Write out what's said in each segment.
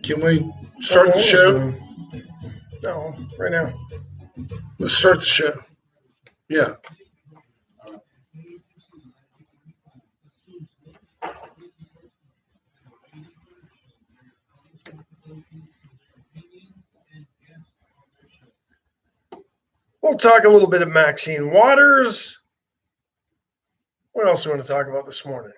Can we start the show? No, right now. Let's start the show. Yeah. We'll talk a little bit of Maxine Waters. What else do we want to talk about this morning?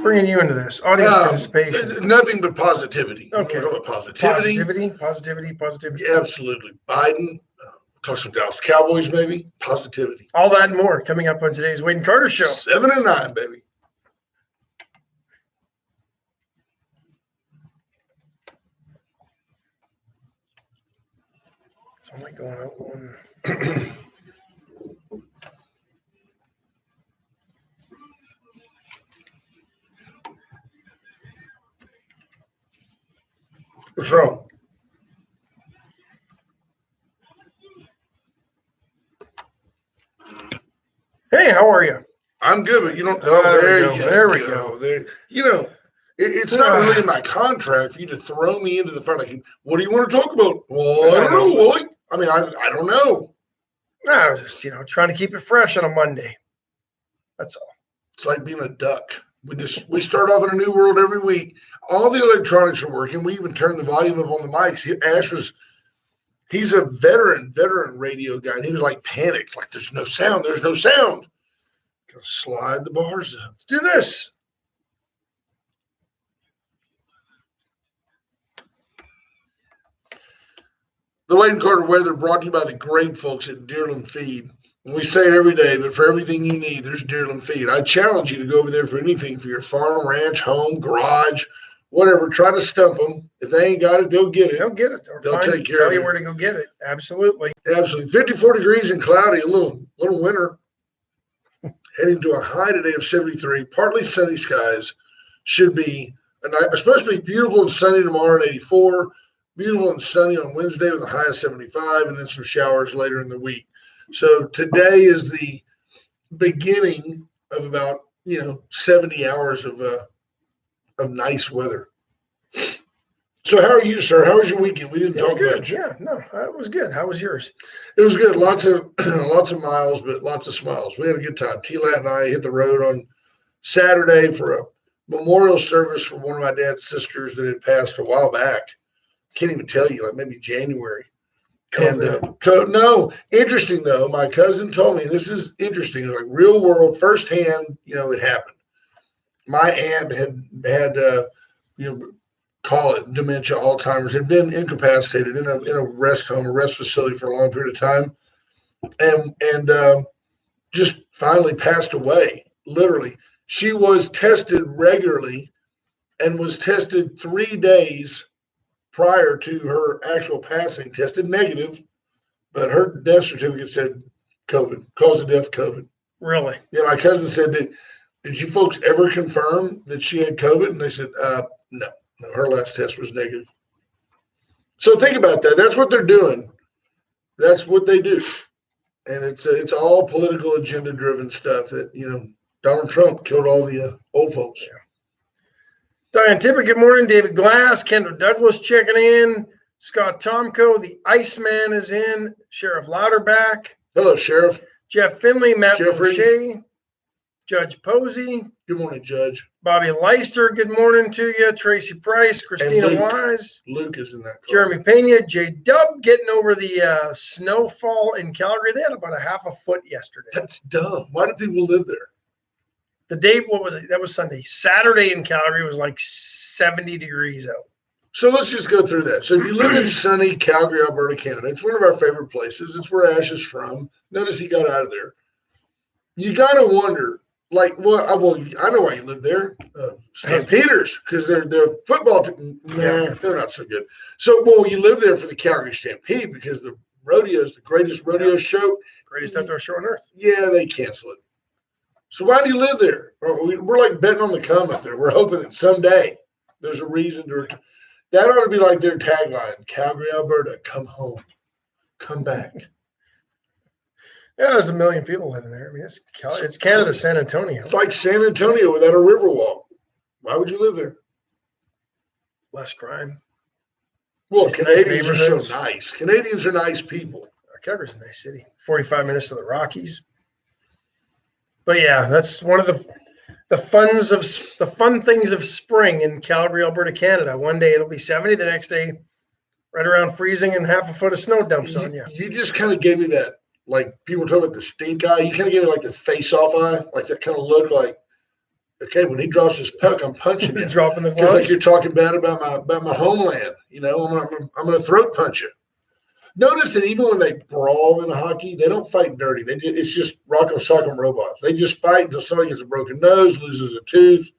Bringing you into this audience participation. Nothing but positivity. Okay. Positivity. Positivity. Yeah, absolutely. Biden. Talk some Dallas Cowboys, maybe. Positivity. All that and more coming up on today's Wade and Carter Show. 7 and 9, baby. It's only going out one. What's wrong? Hey, how are you? I'm good, but you don't. There we go. It's not really in my contract for you to throw me into the fire. Like, what do you want to talk about? Well, I don't know, Willie. I mean, I don't know. I was just, trying to keep it fresh on a Monday. That's all. It's like being a duck. We start off in a new world every week. All the electronics are working. We even turned the volume up on the mics. He's a veteran radio guy, and he was like panicked, like there's no sound. Gotta slide the bars up. Let's do this. The Wade and Carter weather brought to you by the great folks at Deerland Feed. And we say it every day, but for everything you need, there's Deerland Feed. I challenge you to go over there for anything for your farm, ranch, home, garage, whatever. Try to stump them. If they ain't got it, they'll get it. They'll get it. They'll take care tell of you it. where to go get it. Absolutely. 54 degrees and cloudy, a little winter. Heading to a high today of 73. Partly sunny skies. Should be supposed to be beautiful and sunny tomorrow at 84. Beautiful and sunny on Wednesday with a high of 75, and then some showers later in the week. So today is the beginning of about 70 hours of nice weather. So how are you, sir? How was your weekend? We didn't talk much. Yeah, no, it was good. How was yours? It was good. Lots of miles, but lots of smiles. We had a good time. T-Lat and I hit the road on Saturday for a memorial service for one of my dad's sisters that had passed a while back. Can't even tell you, like maybe January. No, interesting though. My cousin told me, this is interesting, like real world, firsthand. It happened. My aunt had call it dementia, Alzheimer's, had been incapacitated in a rest home, a rest facility for a long period of time, and just finally passed away. Literally, she was tested regularly, and was tested 3 days prior to her actual passing, tested negative, but her death certificate said COVID, cause of death COVID. Really? Yeah, my cousin said, did you folks ever confirm that she had COVID? And they said, no, her last test was negative. So think about that. That's what they're doing. That's what they do. And it's all political agenda driven stuff that, Donald Trump killed all the old folks. Yeah. Diane Tippett, good morning. David Glass, Kendra Douglas checking in. Scott Tomko, the Iceman is in. Sheriff Louderback. Hello, Sheriff. Jeff Finley, Matt Jeffrey. Boucher, Judge Posey. Good morning, Judge. Bobby Leister, good morning to you. Tracy Price, Christina Luke. Wise. Luke is in that car. Jeremy Pena, J Dub getting over the snowfall in Calgary. They had about a half a foot yesterday. That's dumb. Why do people live there? The day, what was it? That was Sunday. Saturday in Calgary was like 70 degrees out. So let's just go through that. So if you live in sunny Calgary, Alberta, Canada, it's one of our favorite places. It's where Ash is from. Notice he got out of there. You got to wonder, I know why you live there. Stampeders, because they're football team. They're not so good. So, you live there for the Calgary Stampede because the rodeo is the greatest rodeo show. Greatest outdoor show on earth. Yeah, they cancel it. So why do you live there? We're like betting on the come up there. We're hoping that someday there's a reason to. That ought to be like their tagline: Calgary, Alberta, come home, come back. Yeah, there's a million people living there. I mean, it's Canada's San Antonio. It's like San Antonio without a river walk. Why would you live there? Less crime. Well, Nice Canadians are neighborhoods. so nice. Canadians are nice people. Calgary's a nice city. 45 minutes to the Rockies. But yeah, that's one of the fun things of spring in Calgary, Alberta, Canada. One day it'll be 70, the next day right around freezing and half a foot of snow dumps on you. You just kind of gave me that, like people talk about the stink eye. You kind of gave me like the face-off eye, like that kind of look like, okay, when he drops his puck, I'm punching him. Dropping the Because gloves. like you're talking bad about my homeland, you know, I'm going to throat punch you. Notice that even when they brawl in hockey, they don't fight dirty. It's just rock'em sock'em robots. They just fight until somebody gets a broken nose, loses a tooth.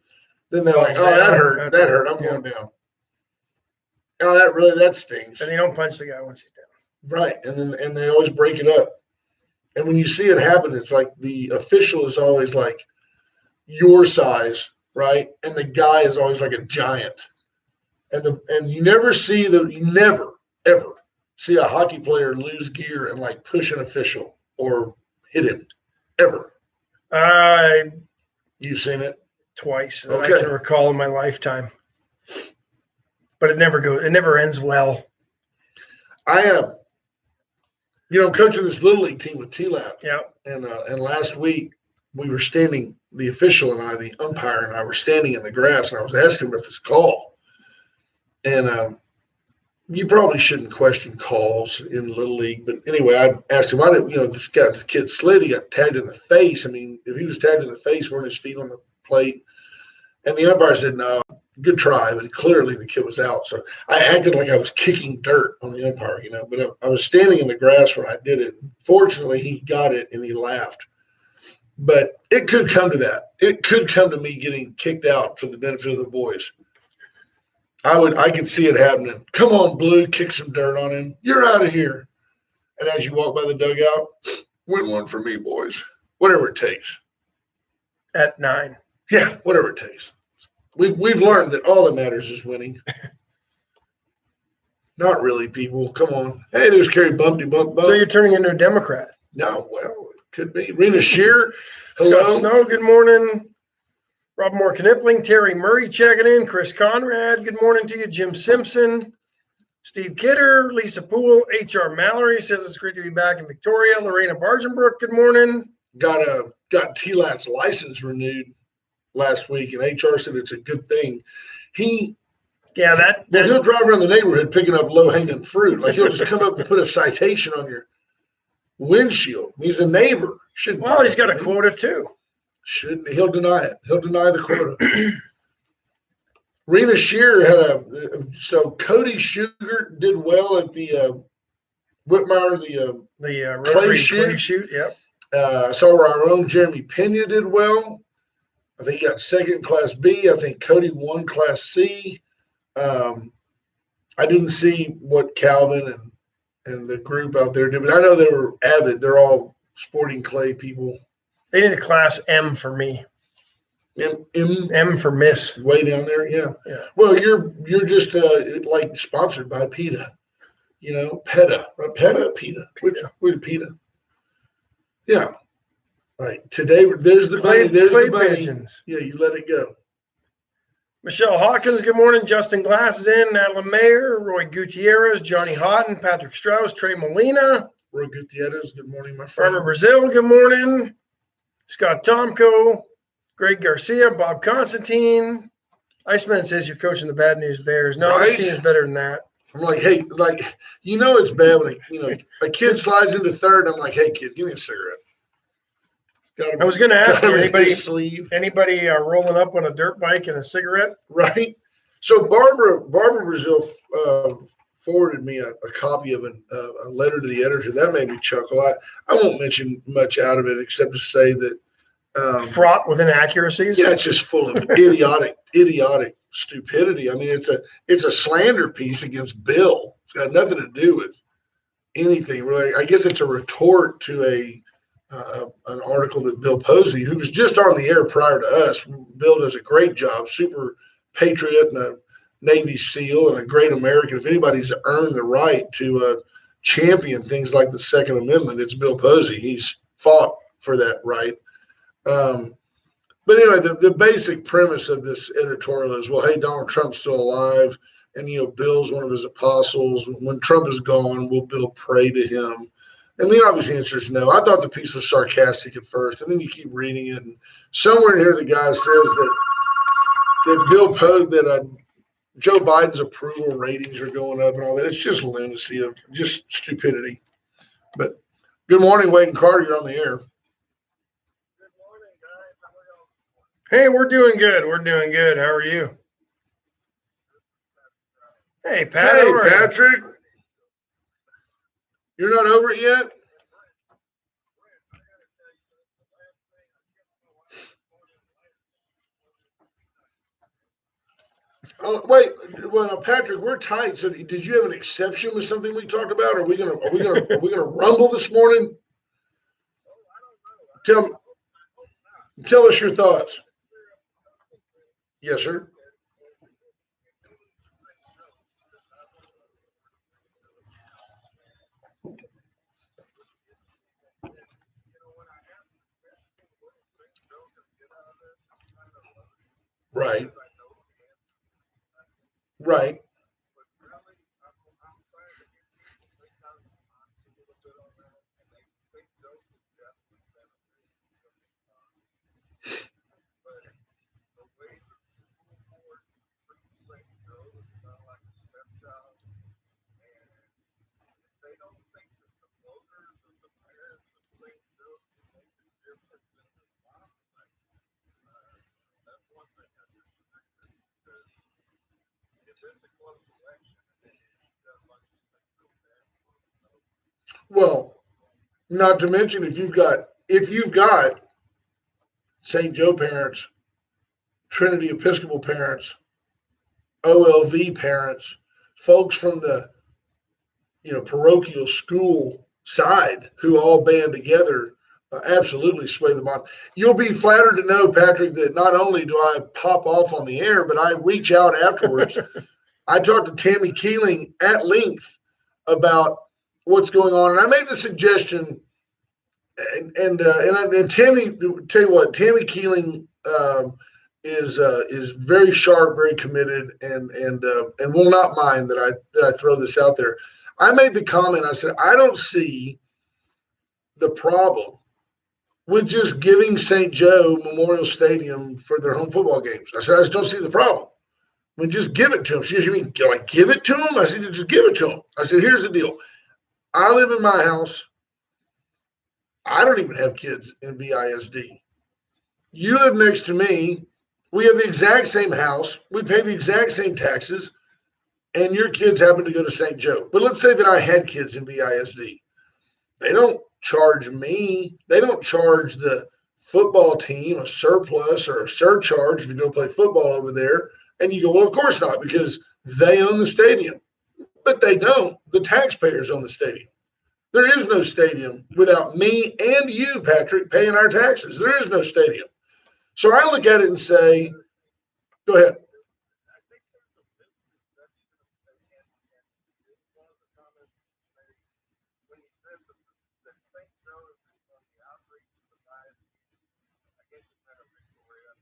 Then they're like, "Oh, that hurt. That hurt. I'm going down." Oh, that stings. And they don't punch the guy once he's down. Right, and they always break it up. And when you see it happen, it's like the official is always like your size, right? And the guy is always like a giant. And you never ever see a hockey player lose gear and like push an official or hit him, ever. You've seen it twice that I can recall in my lifetime, but it never ends well. I'm coaching this little league team with T-Lab. Yeah. And last week we were standing, the official and I, the umpire and I were standing in the grass, and I was asking about this call. And you probably shouldn't question calls in Little League. But anyway, I asked him, this kid slid, he got tagged in the face. I mean, if he was tagged in the face, weren't his feet on the plate? And the umpire said, no, good try. But clearly the kid was out. So I acted like I was kicking dirt on the umpire, But I was standing in the grass when I did it. Fortunately, he got it and he laughed. But it could come to that. It could come to me getting kicked out for the benefit of the boys. I could see it happening. Come on, Blue, kick some dirt on him. You're out of here. And as you walk by the dugout, win one for me, boys. Whatever it takes. At 9. Yeah, whatever it takes. We've learned that all that matters is winning. Not really, people. Come on. Hey, there's Kerry Bumpty Bump. So you're turning into a Democrat. No, well, it could be. Rena Shear. Hello. Scott Snow, good morning. Rob Moore Knipling, Terry Murray checking in, Chris Conrad, good morning to you, Jim Simpson, Steve Kidder, Lisa Poole, H.R. Mallory says it's great to be back in Victoria, Lorena Bargenbrook, good morning. Got T-Lat's license renewed last week, and HR said it's a good thing. He'll drive around the neighborhood picking up low-hanging fruit. Like he'll just come up and put a citation on your windshield. He's a neighbor. Well, he's got a quota too. Shouldn't. He'll deny it. He'll deny the quota. Rena Shear so Cody Sugar did well at the Whitmire, the clay shoot. Yep. I saw our own Jeremy Pena did well. I think he got second Class B. I think Cody won Class C. I didn't see what Calvin and the group out there did, but I know they were avid. They're all sporting clay people. They need a Class M for me. M for Miss. Way down there, yeah. Well, you're just like sponsored by PETA, PETA, right? PETA. Which PETA? Yeah. Right. Today, there's the bunny. There's the bunny. Pigeons. Yeah, you let it go. Michelle Hawkins, good morning. Justin Glass is in. Natalie Mayer, Roy Gutierrez, Johnny Houghton, Patrick Strauss, Trey Molina. Roy Gutierrez, good morning, my friend. Farmer Brazil, good morning. Scott Tomko, Greg Garcia, Bob Constantine. Iceman says you're coaching the Bad News Bears. No, This team is better than that. I'm like, hey, it's bad when a kid slides into third. I'm like, hey, kid, give me a cigarette. I was going to ask anybody rolling up on a dirt bike and a cigarette? Right. So Barbara Brazil forwarded me a copy of a letter to the editor. That made me chuckle. I won't mention much out of it except to say that fraught with inaccuracies. Yeah, it's just full of idiotic stupidity. I mean, it's a slander piece against Bill. It's got nothing to do with anything really. I guess it's a retort to an article that Bill Posey, who was just on the air prior to us. Bill does a great job, super patriot and a Navy SEAL and a great American. If anybody's earned the right to champion things like the Second Amendment, it's Bill Posey. He's fought for that right. But anyway, the basic premise of this editorial is, well, hey, Donald Trump's still alive, and Bill's one of his apostles. When Trump is gone, will Bill pray to him? And the obvious answer is no. I thought the piece was sarcastic at first, and then you keep reading it, and somewhere in here the guy says that Bill posed that Joe Biden's approval ratings are going up and all that. It's just lunacy of just stupidity. But good morning, Wade and Carter. You're on the air. Hey, we're doing good. We're doing good. How are you? Hey, Pat. Hey, how are you? Patrick. You're not over it yet? Oh, wait. Well, no, Patrick, we're tight. So, did you have an exception with something we talked about? Are we gonna rumble this morning? Tell us your thoughts. Yes, sir. Right. Right. Well, not to mention if you've got St. Joe parents, Trinity Episcopal parents, OLV parents, folks from the parochial school side who all band together, absolutely sway the bond. You'll be flattered to know, Patrick, that not only do I pop off on the air, but I reach out afterwards. I talked to Tammy Keeling at length about what's going on, and I made the suggestion. And Tammy, tell you what, Tammy Keeling is very sharp, very committed, and will not mind that I throw this out there. I made the comment. I said I don't see the problem with just giving St. Joe Memorial Stadium for their home football games. I said I just don't see the problem. I mean, just give it to them. She goes, you mean like give it to them? I said, just give it to them. I said, here's the deal. I live in my house. I don't even have kids in VISD. You live next to me. We have the exact same house. We pay the exact same taxes. And your kids happen to go to St. Joe. But let's say that I had kids in VISD. They don't charge me. They don't charge the football team a surplus or a surcharge to go play football over there. And you go, well, of course not, because they own the stadium. But they don't. The taxpayers own the stadium. There is no stadium without me and you, Patrick, paying our taxes. There is no stadium. So I look at it and say, go ahead.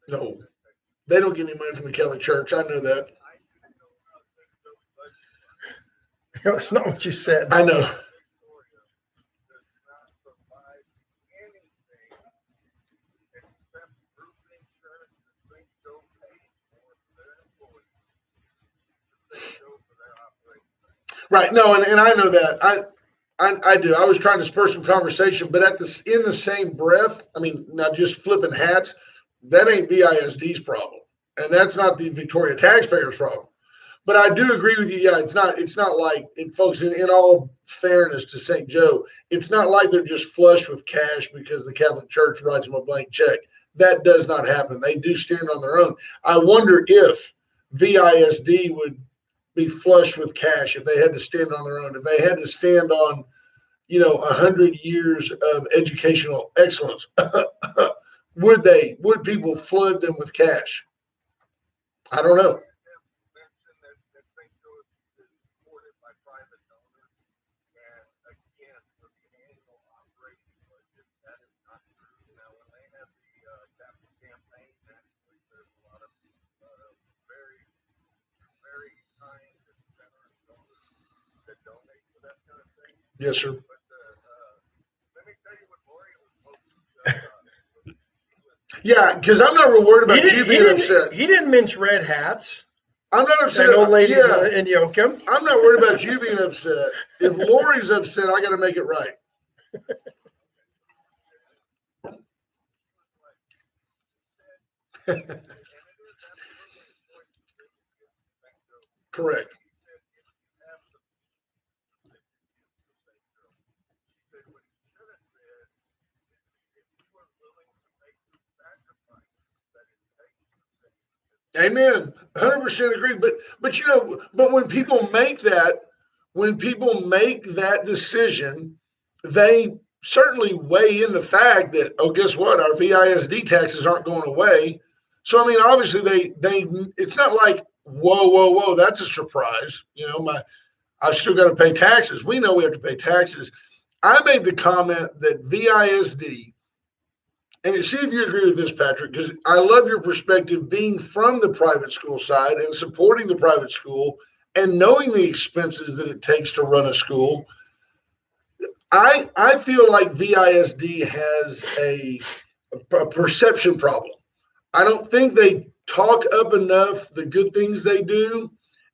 No, they don't get any money from the Catholic Church. I know that. That's not what you said. I know. Right. No, and I know that. I do. I was trying to spur some conversation, but in the same breath, I mean, not just flipping hats, that ain't VISD's problem. And that's not the Victoria taxpayers' problem. But I do agree with you. Yeah, it's not like, and folks, in all fairness to St. Joe, it's not like they're just flush with cash because the Catholic Church writes them a blank check. That does not happen. They do stand on their own. I wonder if VISD would be flush with cash if they had to stand on their own, if they had to stand on, 100 years of educational excellence. Would people flood them with cash? I don't know. Yes, sir. Yeah, because I'm not real worried about you being upset. He didn't mention red hats I'm not upset. and old ladies Yeah, in Yoakum. I'm not worried about you being upset. If Lori's upset, I got to make it right. Correct. Amen. 100% agree. But you know, but when people make that decision, they certainly weigh in the fact that, oh, guess what? Our VISD taxes aren't going away. So I mean, obviously they it's not like whoa, that's a surprise. You know, I've still got to pay taxes. We know we have to pay taxes. I made the comment that VISD, and see if you agree with this, Patrick, because I love your perspective being from the private school side and supporting the private school and knowing the expenses that it takes to run a school. I feel like VISD has a perception problem. I don't think they talk up enough the good things they do.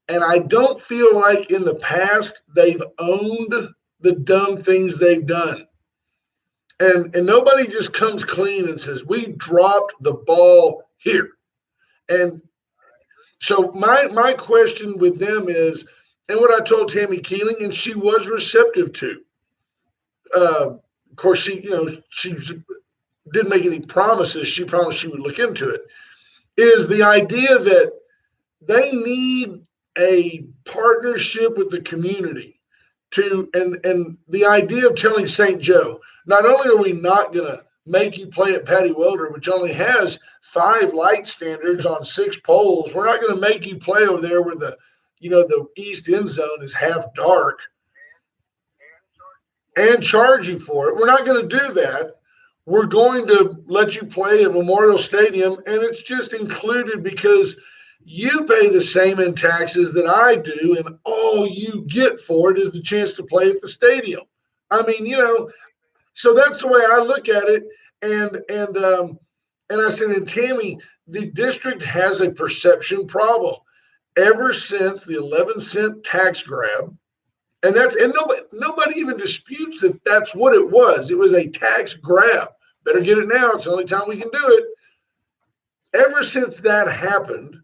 And I don't feel like in the past they've owned the dumb things they've done. And nobody just comes clean and says, we dropped the ball here. And so my question with them is, and what I told Tammy Keeling, and she was receptive to. Of course, she didn't make any promises. She promised she would look into it. Is the idea that they need a partnership with the community and the idea of telling St. Joe, not only are we not going to make you play at Patty Welder, which only has 5 light standards on 6 poles, we're not going to make you play over there where the east end zone is half dark and charge you for it. We're not going to do that. We're going to let you play at Memorial Stadium, and it's just included because you pay the same in taxes that I do, and all you get for it is the chance to play at the stadium. I mean, so that's the way I look at it. And I said, and Tammy, the district has a perception problem ever since the 11-cent tax grab. And nobody even disputes that that's what it was. It was a tax grab. Better get it now. It's the only time we can do it. Ever since that happened,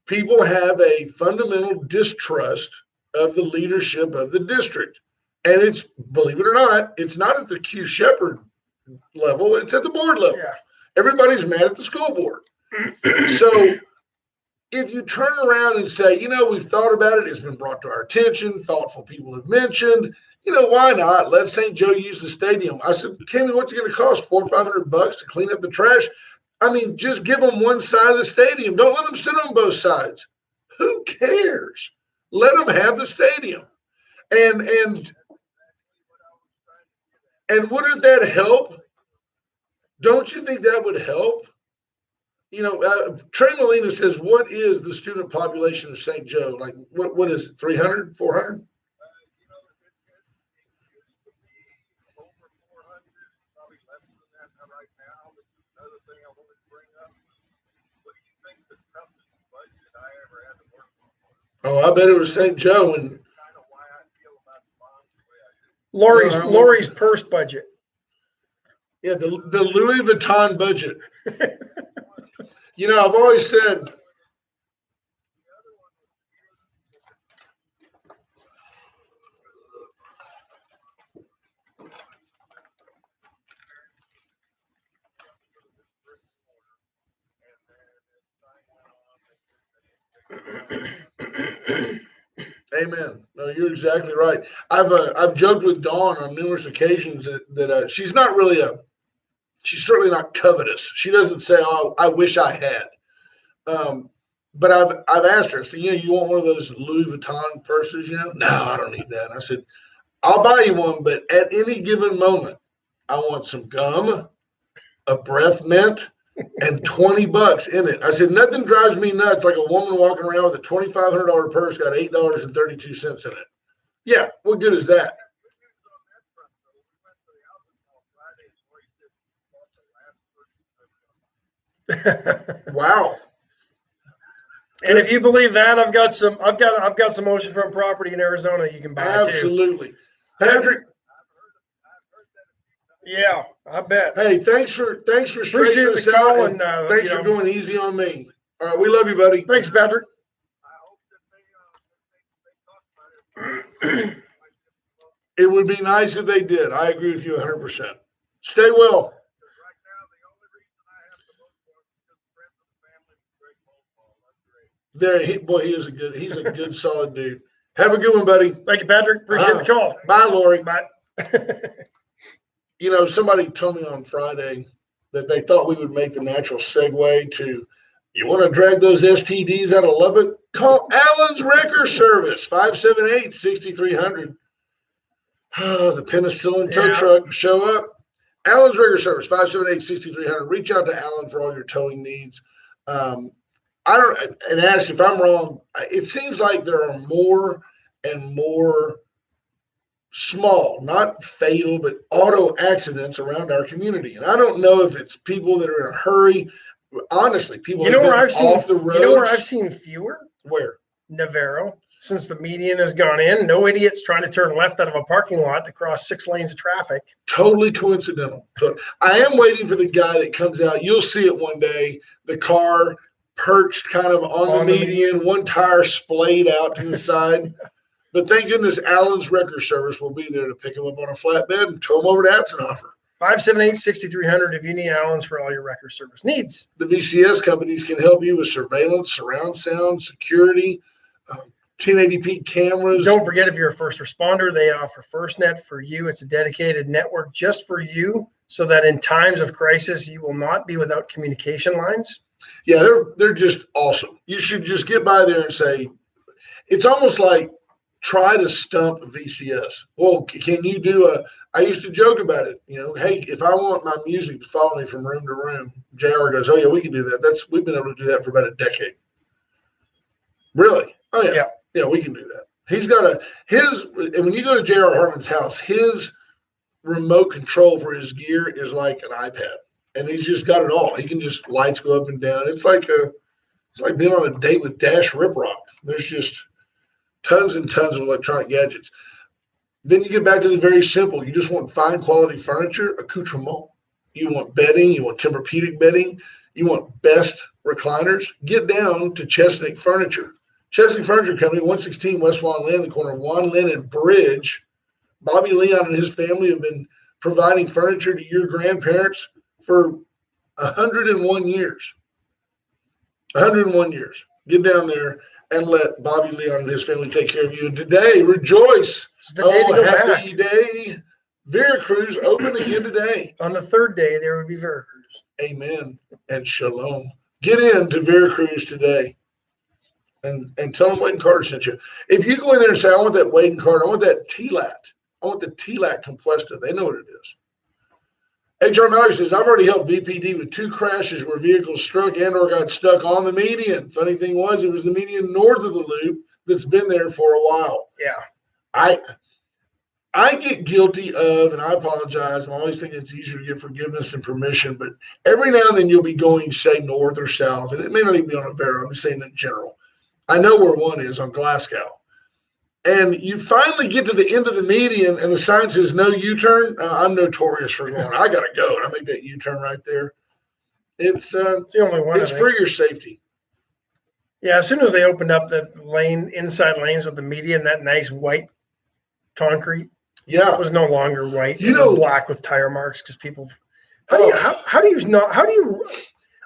people have a fundamental distrust of the leadership of the district. And it's, believe it or not, it's not at the Q Shepherd level. It's at the board level. Yeah. Everybody's mad at the school board. So if you turn around and say, we've thought about it, it's been brought to our attention, thoughtful people have mentioned, why not? Let St. Joe use the stadium. I said, Tammy, what's it going to cost? $400 or $500 to clean up the trash? I mean, just give them one side of the stadium. Don't let them sit on both sides. Who cares? Let them have the stadium. And wouldn't that help? Don't you think that would help? Trey Molina says, what is the student population of St. Joe? Like, what is it, 300, 400? Oh, I bet it was St. Joe. And Lori's purse budget. Yeah, the Louis Vuitton budget. I've always said, amen. No, you're exactly right. I've joked with Dawn on numerous occasions that she's not really she's certainly not covetous. She doesn't say, "Oh, I wish I had." But I've asked her, so you want one of those Louis Vuitton purses? No, I don't need that. And I said, I'll buy you one, but at any given moment, I want some gum, a breath mint, and $20 in it. I said, nothing drives me nuts like a woman walking around with a $2,500 purse got $8.32 in it. Yeah, what good is that? Wow. And if you believe that, I've got some oceanfront property in Arizona you can buy too. Absolutely. Patrick, Yeah, I bet. hey, thanks for Appreciate straightening the us call out. and Thanks for going easy on me. All right, we love you, buddy. thanks, Patrick. It would be nice if they did. I agree with you 100%. Stay well. There, he's a good, solid dude. Have a good one, buddy. Thank you, Patrick. Appreciate the call. Bye, Lori. Bye. You know, somebody told me on Friday that they thought we would make the natural segue to, you want to drag those STDs out of Lubbock? Call Allen's Wrecker Service, 578-6300. The penicillin tow truck, show up. Allen's Wrecker Service, 578-6300. Reach out to Allen for all your towing needs. And Ash, if I'm wrong, it seems like there are more and more small, not fatal, but auto accidents around our community. And I don't know if it's people that are in a hurry. Honestly, people You know where I've seen off the roads. You know where I've seen fewer? Where? Navarro. Since the median has gone in, no idiots trying to turn left out of a parking lot to cross 6 lanes of traffic. Totally coincidental. But I am waiting for the guy that comes out. You'll see it one day. The car perched kind of on the median, one tire splayed out to the side. But thank goodness Allen's Wrecker Service will be there to pick him up on a flatbed and tow him over to Atzenhofer. 578-6300 if you need Allen's for all your wrecker service needs. The VCS companies can help you with surveillance, surround sound, security, 1080p cameras. Don't forget, if you're a first responder, they offer FirstNet for you. It's a dedicated network just for you so that in times of crisis, you will not be without communication lines. Yeah, they're just awesome. You should just get by there and say, it's almost like try to stump VCS. Well, can you do I used to joke about it. You know, hey, if I want my music to follow me from room to room, JR goes, oh yeah, we can do that. We've been able to do that for about a decade. Really? Oh yeah. Yeah, we can do that. He's got and when you go to JR Harmon's house, his remote control for his gear is like an iPad. And he's just got it all. He can just lights go up and down. It's like being on a date with Dash Riprock. There's just tons and tons of electronic gadgets. Then you get back to the very simple. You just want fine quality furniture, accoutrement. You want bedding. You want Tempur-Pedic bedding. You want best recliners. Get down to Chesnick Furniture. Chesnick Furniture Company, 116 West Juan Lynn, the corner of Juan Lynn and Bridge. Bobby Leon and his family have been providing furniture to your grandparents for 101 years. 101 years. Get down there and let Bobby Leon and his family take care of you. And today, rejoice. It's the day to go happy back. day. Veracruz open again today. On the third day, there would be Veracruz. Amen and shalom. Get into Veracruz today and tell them Wade and Carter sent you. If you go in there and say, I want that Wade and Carter, I want that TLAT, I want the TLAT Complesta, they know what it is. HR Mallory says, I've already helped VPD with 2 crashes where vehicles struck and or got stuck on the median. Funny thing was, it was the median north of the loop that's been there for a while. Yeah. I get guilty of, and I apologize, I'm always thinking it's easier to get forgiveness and permission, but every now and then you'll be going, say, north or south, and it may not even be on a Vero, I'm just saying in general. I know where one is on Glasgow. And you finally get to the end of the median and the sign says no U-turn. I'm notorious for going, I got to go. And I make that U-turn right there. It's the only one. It's for your safety. Yeah, as soon as they opened up the inside lanes with the median, that nice white concrete, it was no longer white. It was black with tire marks because people. How do you?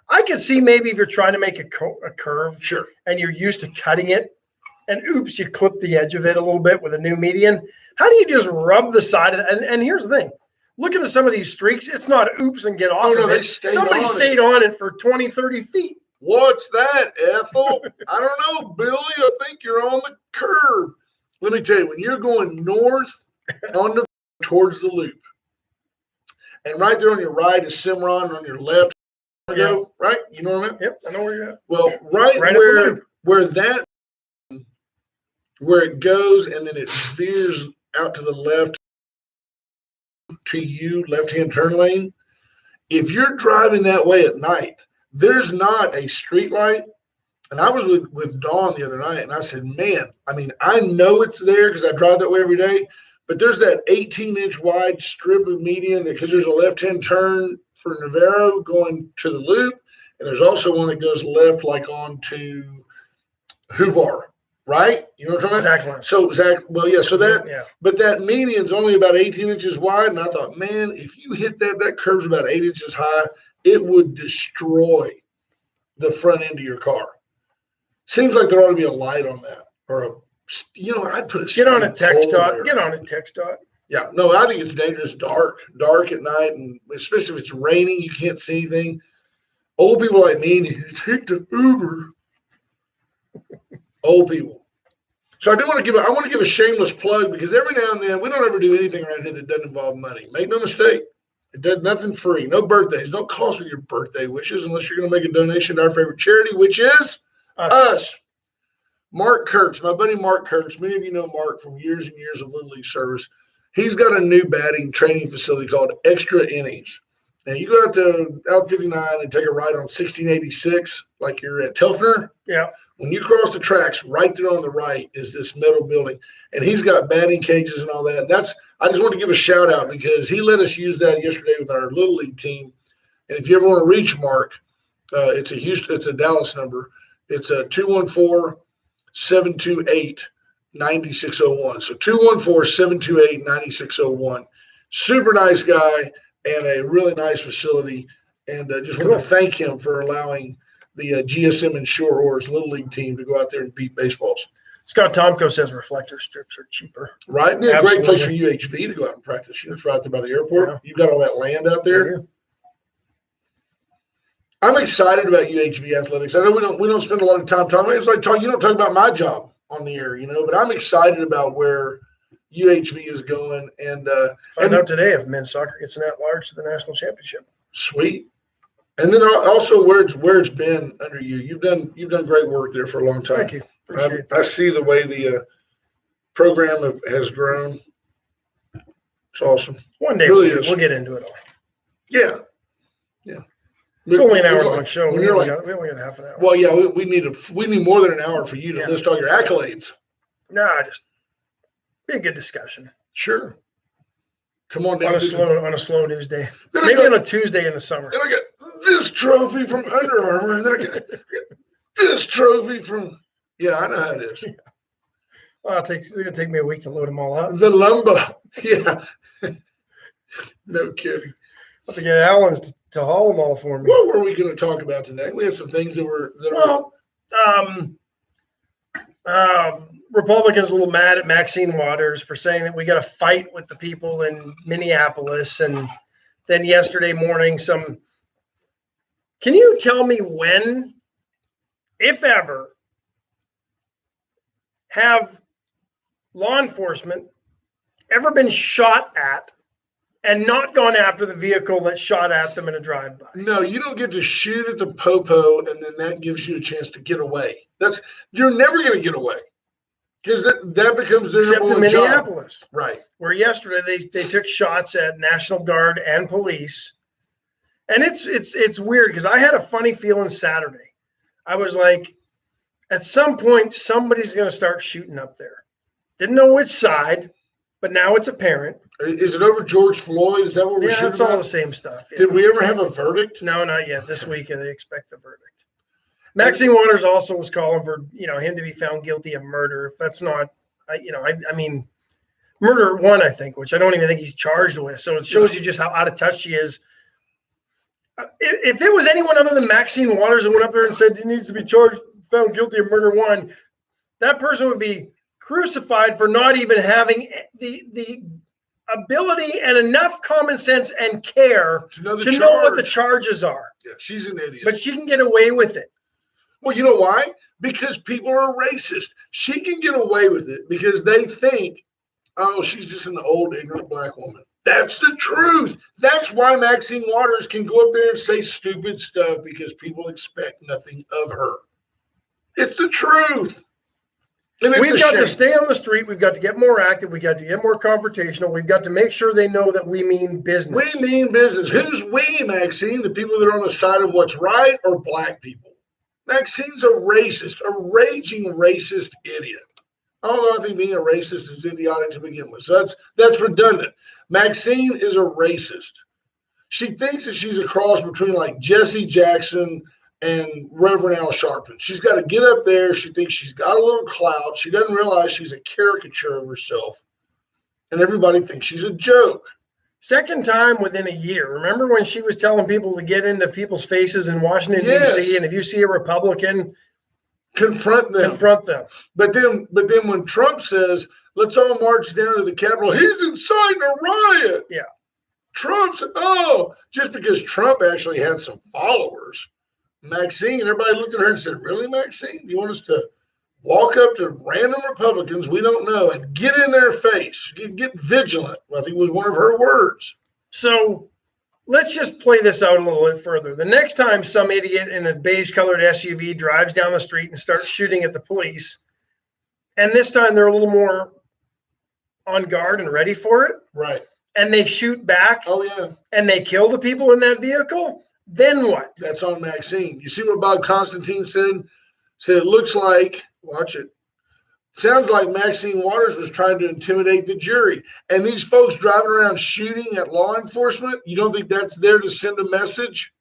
I could see maybe if you're trying to make a curve, sure, and you're used to cutting it, and oops, you clip the edge of it a little bit with a new median. How do you just rub the side of it? And here's the thing. Looking at some of these streaks, it's not oops and get off of it. Somebody stayed on it for 20, 30 feet. What's that, Ethel? I don't know, Billy. I think you're on the curb. Let me tell you, when you're going north towards the loop, and right there on your right is Cimarron, and on your left, right? You know what I mean? Yep, I know where you're at. Well, right where where it goes and then it veers out to the left to you, left-hand turn lane. If you're driving that way at night, there's not a street light. And I was with Dawn the other night, and I said, man, I mean, I know it's there because I drive that way every day, but there's that 18-inch wide strip of median because there's a left-hand turn for Navarro going to the loop, and there's also one that goes left like on to Hubar, right? You know what I'm talking about? Exactly. So, Zach, well, yeah, so that, Yeah. but that median's only about 18 inches wide, and I thought, man, if you hit that curve's about 8 inches high, it would destroy the front end of your car. Seems like there ought to be a light on that, or I'd put a Get on a text pole dot. there. Get on a text dot. Yeah, no, I think it's dangerous. Dark at night, and especially if it's raining, you can't see anything. Old people like me need to take the Uber. Old people. So I want to give a shameless plug because every now and then we don't ever do anything around here that doesn't involve money. Make no mistake. It does nothing free. No birthdays. Don't cost with your birthday wishes unless you're going to make a donation to our favorite charity, which is us. Mark Kurtz, my buddy Mark Kurtz. Many of you know Mark from years and years of Little League service. He's got a new batting training facility called Extra Innings. And you go out to Out 59 and take a ride on 1686, like you're at Telfner. Yeah. When you cross the tracks, right there on the right is this metal building. And he's got batting cages and all that. And I just want to give a shout out because he let us use that yesterday with our Little League team. And if you ever want to reach Mark, it's a Dallas number. It's a 214-728-9601. So 214-728-9601. Super nice guy and a really nice facility. And just want to thank him for allowing the GSM and Shore Oars Little League team to go out there and beat baseballs. Scott Tomko says reflector strips are cheaper. Right? And a great place for UHV to go out and practice. It's right there by the airport. Yeah. You've got all that land out there. Yeah. I'm excited about UHV athletics. I know we don't spend a lot of time talking. It's like you don't talk about my job on the air, but I'm excited about where UHV is going. And find out today if men's soccer gets an at-large to the national championship. Sweet. And then also where it's been under you. You've done great work there for a long time. Thank you. Appreciate I see the way the program has grown. It's awesome. One day we'll get into it all. Yeah. It's only an hour-long show. We only got half an hour. Well, yeah, we need more than an hour for you to list all your accolades. Nah, just be a good discussion. Sure. Come on down. On a slow news day. Maybe on a Tuesday in the summer. Then I got this trophy from Under Armour, and then I got this trophy from. Yeah, I know how it is. Well, it's going to take me a week to load them all up. The lumber. Yeah. No kidding. I have to get Allen's to haul them all for me. What were we going to talk about today? We had some things that were. Republicans a little mad at Maxine Waters for saying that we got to fight with the people in Minneapolis. And then yesterday morning, can you tell me when, if ever, have law enforcement ever been shot at and not gone after the vehicle that shot at them in a drive-by? No, you don't get to shoot at the popo and then that gives you a chance to get away. You're never going to get away because that becomes their except in Minneapolis, job. Right? Where yesterday they took shots at National Guard and police, and it's weird because I had a funny feeling Saturday. I was like, at some point somebody's going to start shooting up there. Didn't know which side, but now it's apparent. Is it over George Floyd? Is that what we're shooting? Yeah, it's all the same stuff. Yeah. Did we ever have a verdict? No, not yet. This week they expect the verdict. Maxine Waters also was calling for him to be found guilty of murder. If that's not, I mean, murder one, I think, which I don't even think he's charged with. So it shows you just how out of touch she is. If it was anyone other than Maxine Waters that went up there and said he needs to be found guilty of murder one, that person would be crucified for not even having the ability and enough common sense and care to know what the charges are. Yeah, she's an idiot. But she can get away with it. Well, you know why? Because people are racist. She can get away with it because they think, oh, she's just an old, ignorant black woman. That's the truth. That's why Maxine Waters can go up there and say stupid stuff because people expect nothing of her. It's the truth. And it's We've a got to shame. stay on the street. We've got to get more active. We've got to get more confrontational. We've got to make sure they know that we mean business. We mean business. Who's we, Maxine? The people that are on the side of what's right or black people? Maxine's a racist, a raging racist idiot. I think being a racist is idiotic to begin with. So that's redundant. Maxine is a racist. She thinks that she's a cross between like Jesse Jackson and Reverend Al Sharpton. She's got to get up there. She thinks she's got a little clout. She doesn't realize she's a caricature of herself. And everybody thinks she's a joke. Second time within a year. Remember when she was telling people to get into people's faces in Washington, Yes. D.C., and if you see a Republican, confront them. But then when Trump says, let's all march down to the Capitol, he's inciting a riot. Yeah. Trump's, just because Trump actually had some followers. Maxine, everybody looked at her and said, really, Maxine? You want us to walk up to random Republicans we don't know and get in their face, get vigilant? I think was one of her words. So let's just play this out a little bit further. The next time some idiot in a beige-colored SUV drives down the street and starts shooting at the police, and this time they're a little more on guard and ready for it, right? And they shoot back, oh yeah, and they kill the people in that vehicle, then what? That's on Maxine. You see what Bob Constantine said? Said it looks like, watch it, sounds like Maxine Waters was trying to intimidate the jury. And these folks driving around shooting at law enforcement, you don't think that's there to send a message?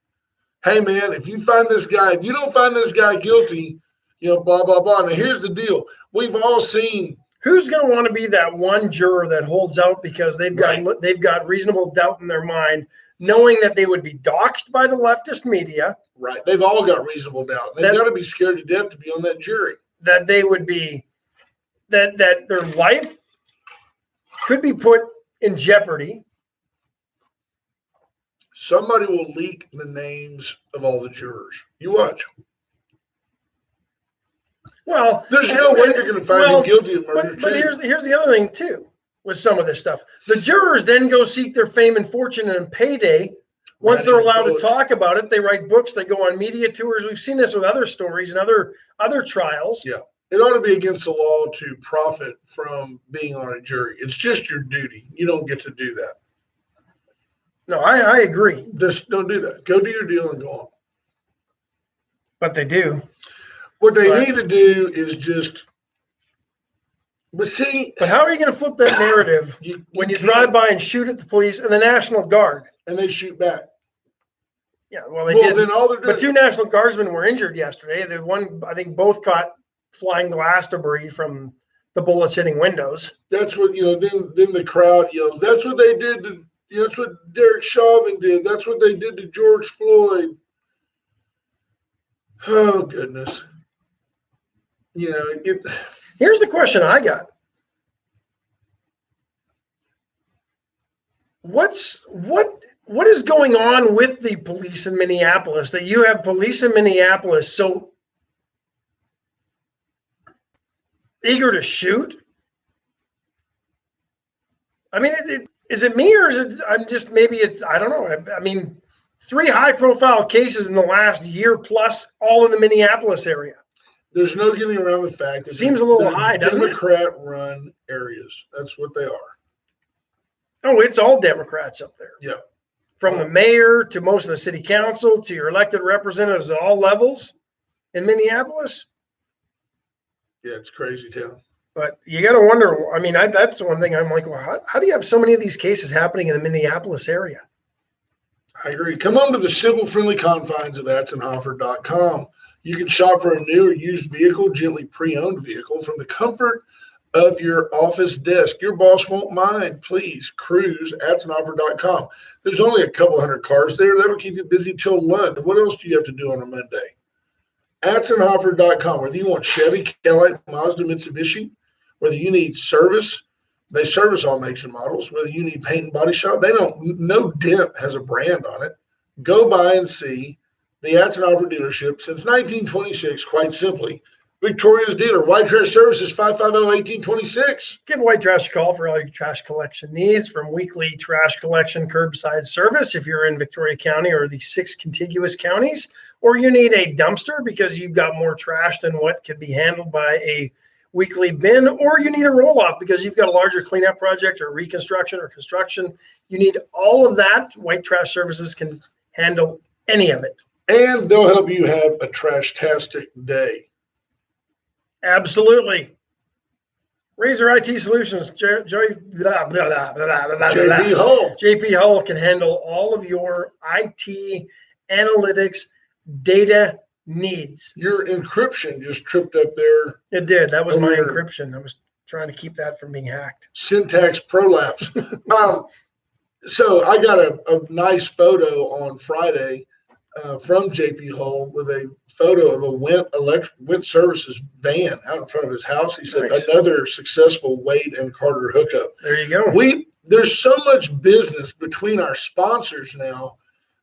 Hey, man, if you find this guy, if you don't find this guy guilty, blah, blah, blah. Now, here's the deal. We've all seen. Who's going to want to be that one juror that holds out because they've got reasonable doubt in their mind, knowing that they would be doxxed by the leftist media? Right. They've all got reasonable doubt. They've got to be scared to death to be on that jury. That they would be, that their life could be put in jeopardy. Somebody will leak the names of all the jurors. You watch. Well, there's no way they're going to find him guilty of murder. But here's the other thing too with some of this stuff. The jurors then go seek their fame and fortune and payday. Once they're allowed to talk about it, they write books. They go on media tours. We've seen this with other stories and other trials. Yeah, it ought to be against the law to profit from being on a jury. It's just your duty. You don't get to do that. No, I agree. Just don't do that. Go do your deal and go on. But they do. What they need to do is just. But how are you going to flip that narrative when you drive by and shoot at the police and the National Guard? And they shoot back. Yeah, well, they did. Then all they're doing, but 2 National Guardsmen were injured yesterday. I think both caught flying glass debris from the bullets hitting windows. That's what, then the crowd yells, that's what they did to, that's what Derek Chauvin did. That's what they did to George Floyd. Oh, goodness. Here's the question I got. What is going on with the police in Minneapolis that you have police in Minneapolis so eager to shoot? I mean, is it me or is it, I don't know. I mean, 3 high-profile cases in the last year plus, all in the Minneapolis area. There's no getting around the fact that seems a little high, doesn't it? Democrat-run areas. That's what they are. Oh, it's all Democrats up there. Yeah. From the mayor to most of the city council to your elected representatives at all levels in Minneapolis. Yeah, it's crazy town. But you got to wonder, I mean, that's one thing I'm like, well, how do you have so many of these cases happening in the Minneapolis area? I agree. Come on to the simple, friendly confines of Atzenhofer.com. You can shop for a new or used vehicle, gently pre-owned vehicle from the comfort of your office desk. Your boss won't mind. Please cruise Atzenhofer.com. There's only a couple hundred cars there. That'll keep you busy till lunch. What else do you have to do on a Monday? Atzenhofer.com. Whether you want Chevy, Cadillac, Mazda, Mitsubishi, whether you need service, they service all makes and models. Whether you need paint and body shop, no dent has a brand on it. Go by and see the Atzenhofer dealership since 1926, quite simply. Victoria's dealer, White Trash Services, 550-1826. Give White Trash a call for all your trash collection needs, from weekly trash collection, curbside service if you're in Victoria County or the 6 contiguous counties, or you need a dumpster because you've got more trash than what could be handled by a weekly bin, or you need a roll-off because you've got a larger cleanup project or reconstruction or construction. You need all of that. White Trash Services can handle any of it. And they'll help you have a trash-tastic day. Absolutely. Razor IT Solutions, JP Hull. JP Hull can handle all of your IT analytics data needs. Your encryption just tripped up there. It did. That was my Over- encryption. I was trying to keep that from being hacked. Syntax prolapse. So I got a nice photo on Friday from JP Hull with a photo of a Went Services van out in front of his house. He said, Nice. another successful Wade and Carter hookup. There you go. There's so much business between our sponsors now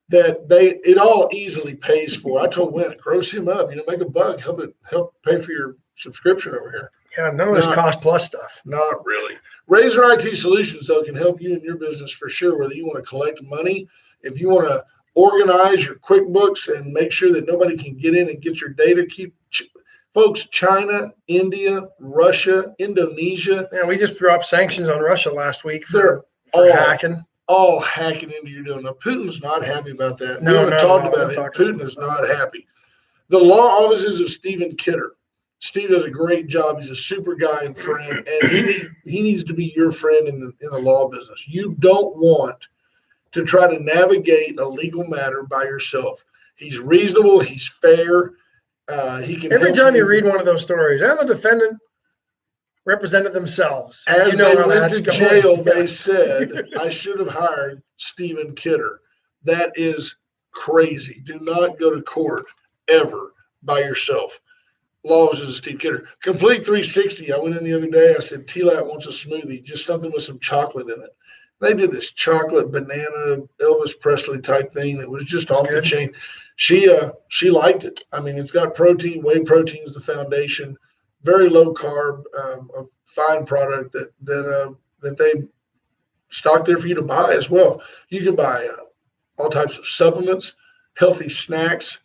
that it all easily pays for. I told Went, gross him up, make a buck, help pay for your subscription over here. Yeah, none of this cost plus stuff. Not really. Razor IT Solutions, though, can help you in your business for sure, whether you want to collect money, if you want to organize your QuickBooks and make sure that nobody can get in and get your data. Folks, China, India, Russia, Indonesia. Yeah, we just dropped sanctions on Russia last week They're for hacking. All hacking into your deal. Now, Putin's not happy about that. No, we haven't not talked at all. about it. Putin is not happy. The law offices of Stephen Kidder. Steve does a great job. He's a super guy and friend, and he needs to be your friend in the law business. You don't want to try to navigate a legal matter by yourself. He's reasonable. He's fair. He can. Every time you read one of those stories, and the defendant represented themselves. As they went to jail, Yeah. they said, I should have hired Stephen Kidder. That is crazy. Do not go to court ever by yourself. Law offices of Steve Kidder. Complete 360. I went in the other day. I said, T-Lat wants a smoothie, just something with some chocolate in it. They did this chocolate banana Elvis Presley type thing that was just off the chain. She liked it. I mean, it's got protein. Whey protein is the foundation. Very low carb, a fine product that they stock there for you to buy as well. You can buy all types of supplements, healthy snacks,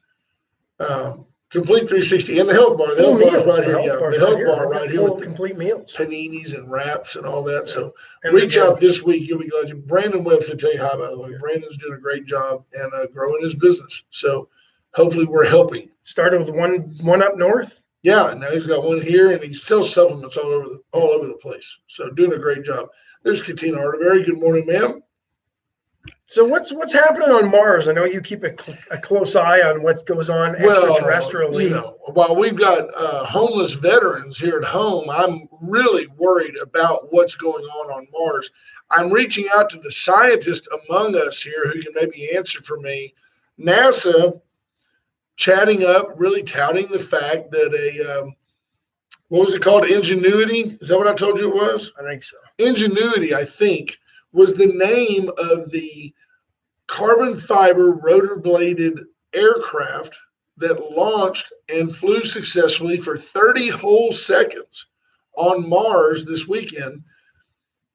Complete 360 and the health bar. The health bar is right here. Yeah, the health bar right here with complete meals, paninis and wraps and all that. So and reach out this week. You'll be glad you. Brandon Webb said, tell you hi, by the way. Brandon's doing a great job and growing his business. So hopefully we're helping. Started with one up north. Yeah, and now he's got one here, and he sells supplements all over the place. So doing a great job. There's Katina Arterberry. Good morning, ma'am. So what's happening on Mars? I know you keep a close eye on what goes on extraterrestrially. Well, while we've got homeless veterans here at home, I'm really worried about what's going on Mars. I'm reaching out to the scientists among us here who can maybe answer for me. NASA chatting up, really touting the fact that what was it called? Ingenuity? Is that what I told you it was? I think so. Ingenuity, I think, was the name of the carbon fiber rotor bladed aircraft that launched and flew successfully for 30 whole seconds on Mars this weekend.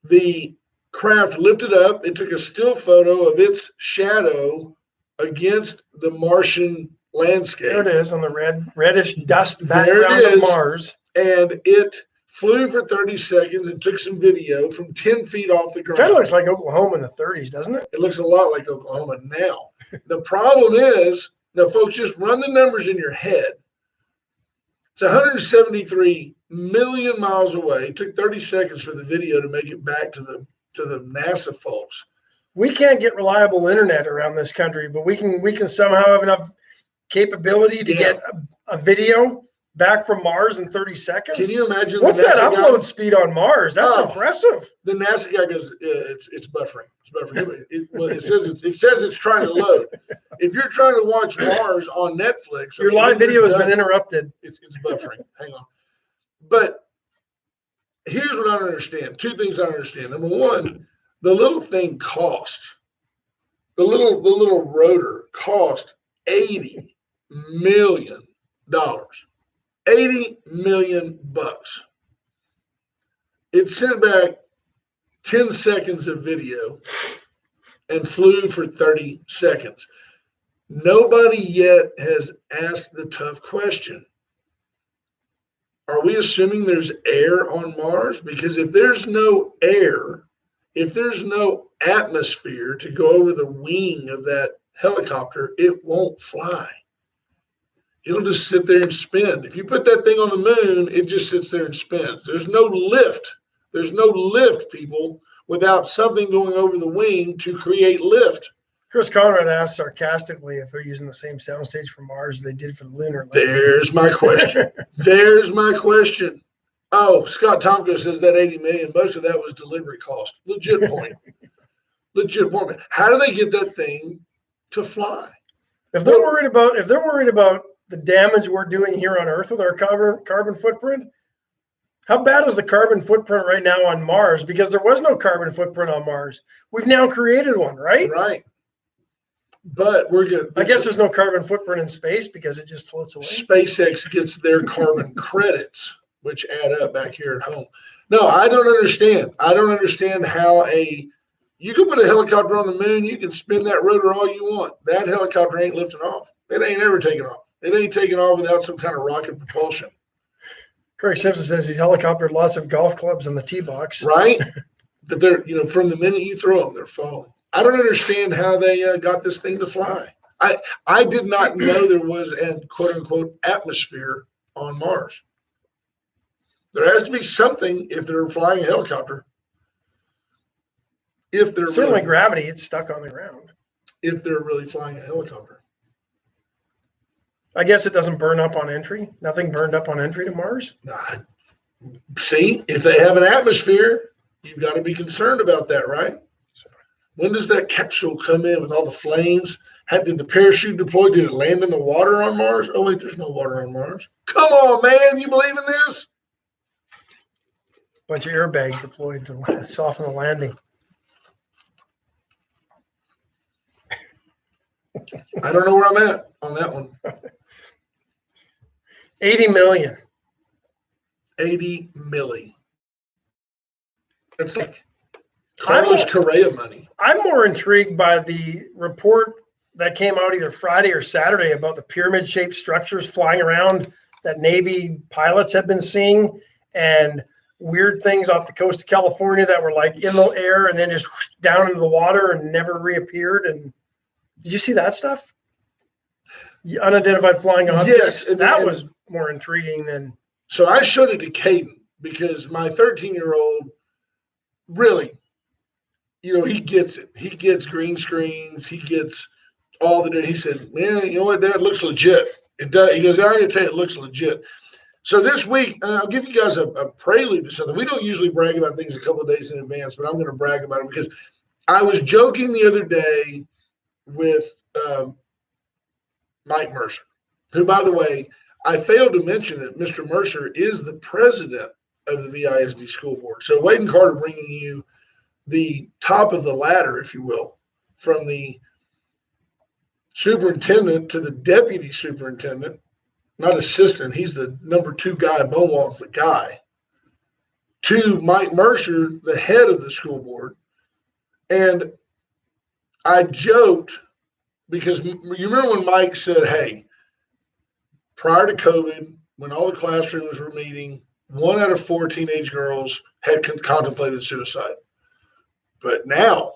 The craft lifted up. It took a still photo of its shadow against the Martian landscape. There it is on the reddish dust background of Mars. And it flew for 30 seconds and took some video from 10 feet off the ground. Kind of looks like Oklahoma in the 30s, doesn't it? It looks a lot like Oklahoma now. The problem is, now folks, just run the numbers in your head. It's 173 million miles away. It took 30 seconds for the video to make it back to the NASA folks. We can't get reliable internet around this country, but we can somehow have enough capability to get a video back from Mars in 30 seconds. Can you imagine? What's that upload speed on Mars? That's impressive. The NASA guy goes, it's buffering. It's buffering. It says it's trying to load. If you're trying to watch Mars on Netflix, your live video has been interrupted. It's buffering. Hang on. But here's what I don't understand. Two things I don't understand. Number one, the little thing cost. The little rotor cost $80 million. $80 million. It sent back 10 seconds of video and flew for 30 seconds. Nobody yet has asked the tough question. are we assuming there's air on Mars? Because if there's no air, if there's no atmosphere to go over the wing of that helicopter, it won't fly. It'll just sit there and spin. If you put that thing on the moon, it just sits there and spins. There's no lift. There's no lift, people, without something going over the wing to create lift. Chris Conrad asked sarcastically if they're using the same soundstage for Mars as they did for the lunar landing. There's my question. There's my question. Oh, Scott Tomko says that 80 million, most of that was delivery cost. Legit point. Legit point. How do they get that thing to fly? If they're worried about the damage we're doing here on Earth with our carbon footprint, how bad is the carbon footprint right now on Mars? Because there was no carbon footprint on Mars. We've now created one, right? Right. But we're good. I guess there's no carbon footprint in space because it just floats away. SpaceX gets their carbon credits, which add up back here at home. No, I don't understand. I don't understand how you can put a helicopter on the moon, you can spin that rotor all you want. That helicopter ain't lifting off. It ain't ever taking off. It ain't taking off without some kind of rocket propulsion. Craig Simpson says he's helicoptered lots of golf clubs on the tee box. Right? But they're, from the minute you throw them, they're falling. I don't understand how they got this thing to fly. I did not know there was an quote unquote atmosphere on Mars. There has to be something if they're flying a helicopter. If they're certainly really, gravity, it's stuck on the ground. If they're really flying a helicopter. I guess it doesn't burn up on entry. Nothing burned up on entry to Mars. See, if they have an atmosphere, you've got to be concerned about that, right? When does that capsule come in with all the flames? Did the parachute deploy? Did it land in the water on Mars? Oh, wait, there's no water on Mars. Come on, man. You believe in this? Bunch of airbags deployed to soften the landing. I don't know where I'm at on that one. 80 million. 80 milli. That's like Carlos Correa money. I'm more intrigued by the report that came out either Friday or Saturday about the pyramid-shaped structures flying around that Navy pilots have been seeing, and weird things off the coast of California that were like in the air and then just down into the water and never reappeared. And did you see that stuff? The unidentified flying objects. Yes, that was more intriguing than. So I showed it to Caden because my 13-year-old really, he gets it. He gets green screens. He gets all the. He said, "Man, you know what, Dad? It looks legit. It does." He goes, "I can tell you, it looks legit." So this week, I'll give you guys a prelude to something. We don't usually brag about things a couple of days in advance, but I'm going to brag about them because I was joking the other day with Mike Mercer, who, by the way, I failed to mention that Mr. Mercer is the president of the VISD school board. So Wade and Carter bringing you the top of the ladder, if you will, from the superintendent to the deputy superintendent, not assistant. He's the number 2 guy. Bonewald's the guy. To Mike Mercer, the head of the school board. And I joked because you remember when Mike said, hey, prior to COVID, when all the classrooms were meeting, 1 out of 4 teenage girls had contemplated suicide. But now,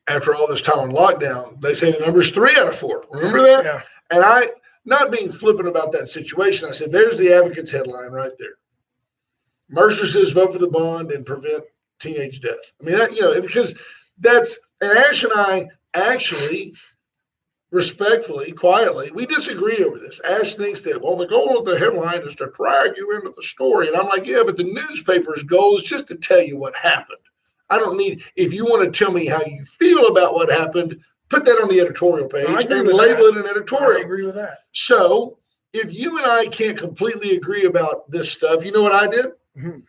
after all this time on lockdown, they say the number's 3 out of 4. Remember that? Yeah. And I, not being flippant about that situation, I said, there's the Advocate's headline right there. Mercer says vote for the bond and prevent teenage death. I mean, that, because that's, and Ash and I actually, respectfully, quietly, we disagree over this. Ash thinks that, well, the goal of the headline is to drag you into the story. And I'm like, yeah, but the newspaper's goal is just to tell you what happened. I don't need, if you want to tell me how you feel about what happened, put that on the editorial page and label it an editorial. I agree with that. So if you and I can't completely agree about this stuff, you know what I did? Mm-hmm.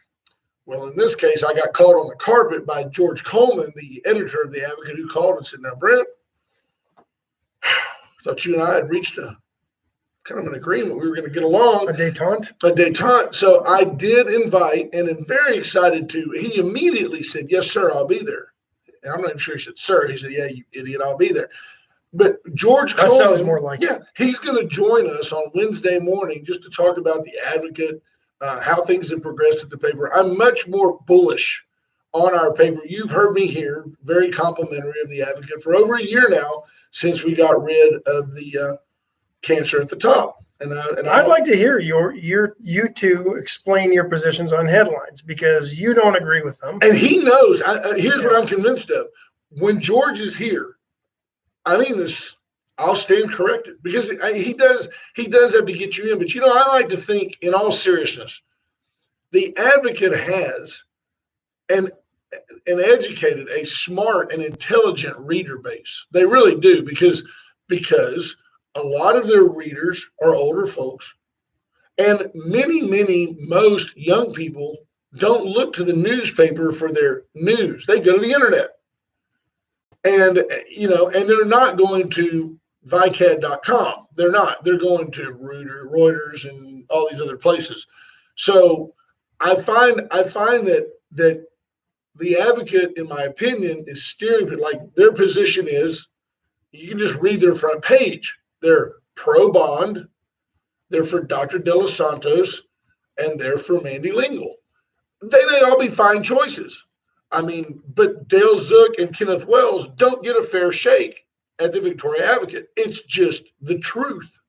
Well, in this case, I got called on the carpet by George Coleman, the editor of The Advocate, who called and said, now, Brent, I thought you and I had reached a kind of an agreement. We were going to get along. A detente? A detente. So I did invite and am very excited to. He immediately said, yes, sir, I'll be there. And I'm not even sure he said, sir. He said, yeah, you idiot, I'll be there. But George That Coleman, sounds more like he's going to join us on Wednesday morning just to talk about The Advocate, how things have progressed at the paper. I'm much more bullish on our paper. You've heard me here, very complimentary of the Advocate for over a year now since we got rid of the cancer at the top. And I'd like to hear you two explain your positions on headlines because you don't agree with them. And he knows. Here's what I'm convinced of: when George is here, I mean this. I'll stand corrected because he does have to get you in. But I like to think, in all seriousness, the Advocate has an educated, a smart and intelligent reader base. They really do because a lot of their readers are older folks, and most young people don't look to the newspaper for their news. They go to the internet, and and they're not going to vicad.com. They're not. They're going to Reuters and all these other places. So I find that the Advocate, in my opinion, is steering, like, their position is, you can just read their front page. They're pro bond, they're for Dr. De Los Santos, and they're for Mandy Lingle. They may all be fine choices. I mean, but Dale Zook and Kenneth Wells don't get a fair shake at the Victoria Advocate. It's just the truth.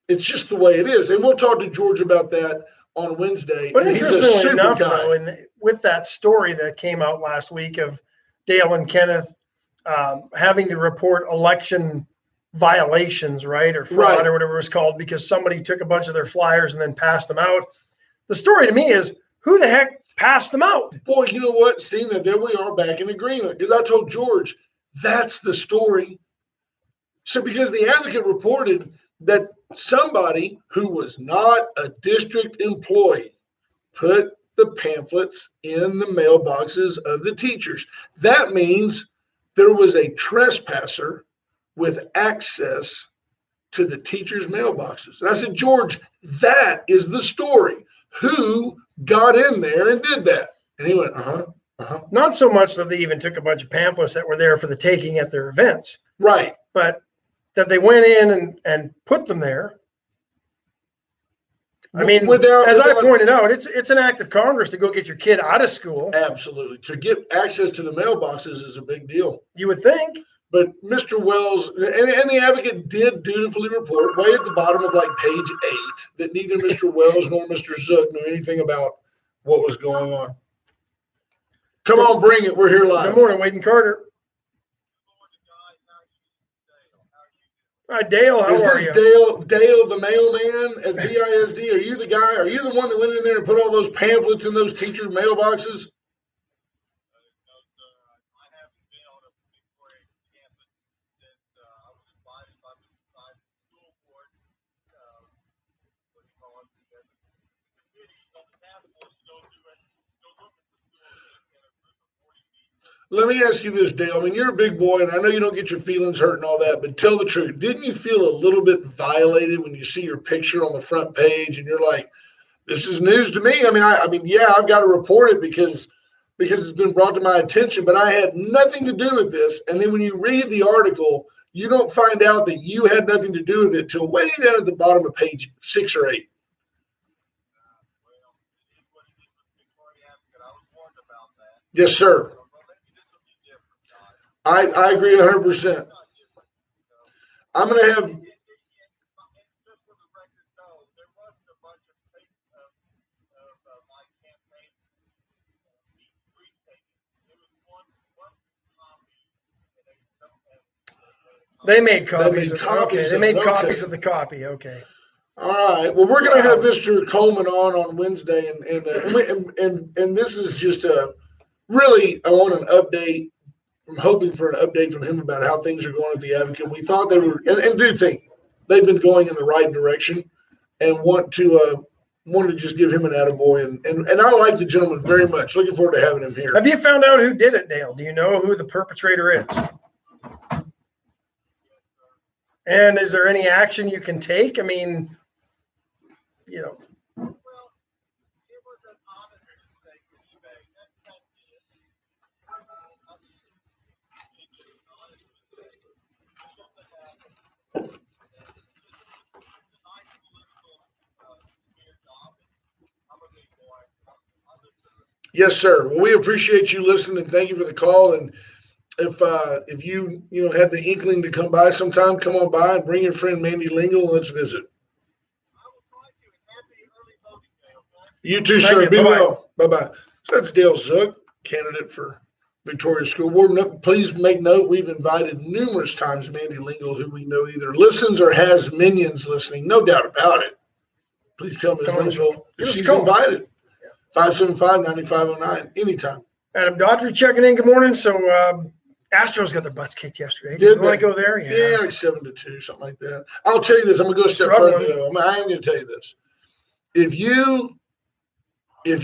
It's just the way it is. And we'll talk to George about that on Wednesday. But and interestingly enough, though, with that story that came out last week of Dale and Kenneth having to report election violations, right, or fraud, or whatever it was called, because somebody took a bunch of their flyers and then passed them out. The story to me is, who the heck passed them out? Boy, you know what? Seeing that, there we are back in agreement. Because I told George, that's the story. So because the Advocate reported that somebody who was not a district employee put the pamphlets in the mailboxes of the teachers. That means there was a trespasser with access to the teachers' mailboxes. And I said, George, that is the story. Who got in there and did that? And he went, Not so much that they even took a bunch of pamphlets that were there for the taking at their events. Right. But that they went in and put them there. I mean, as I pointed out, it's an act of Congress to go get your kid out of school. Absolutely. To get access to the mailboxes is a big deal. You would think. But Mr. Wells and the Advocate did dutifully report way at the bottom of like page 8 that neither Mr. Wells nor Mr. Zook knew anything about what was going on. Come on, bring it. We're here live. Good morning, Wade and Carter. Hi, Dale. How are you? Is this Dale, the mailman at VISD? Are you the guy? Are you the one that went in there and put all those pamphlets in those teachers' mailboxes? Let me ask you this, Dale. I mean, you're a big boy, and I know you don't get your feelings hurt and all that, but tell the truth. Didn't you feel a little bit violated when you see your picture on the front page and you're like, this is news to me? I mean, yeah, I've got to report it because it's been brought to my attention, but I had nothing to do with this. And then when you read the article, you don't find out that you had nothing to do with it till way down at the bottom of page 6 or 8. Yes, sir. I agree 100%. I'm going to have. They made copies. They made copies of the copy. Okay. All right. Well, we're going to have Mr. Coleman on Wednesday, and this is just really, I want an update. I'm hoping for an update from him about how things are going at the Advocate. We thought they were, and do think they've been going in the right direction, and want to just give him an attaboy. And I like the gentleman very much. Looking forward to having him here. Have you found out who did it, Dale? Do you know who the perpetrator is? And is there any action you can take? I mean, you know. Yes, sir. Well, we appreciate you listening. Thank you for the call. And if you had the inkling to come by sometime, come on by and bring your friend Mandy Lingle and let's visit. You too, Thank sir. you. Be Bye-bye. well. Bye-bye. So that's Dale Zook, candidate for Victoria School Board. Please make note, we've invited numerous times Mandy Lingle, who we know either listens or has minions listening. No doubt about it. Please tell Ms. Come on, Lingle give us a she's call. invited. 575-9509, anytime. Adam Daughtry checking in. Good morning. So Astros got their butts kicked yesterday. Did you want they? to go there? Yeah, like 7-2, something like that. I'll tell you this. I'm going to go a step Struggling. further, though. I am going to tell you this. If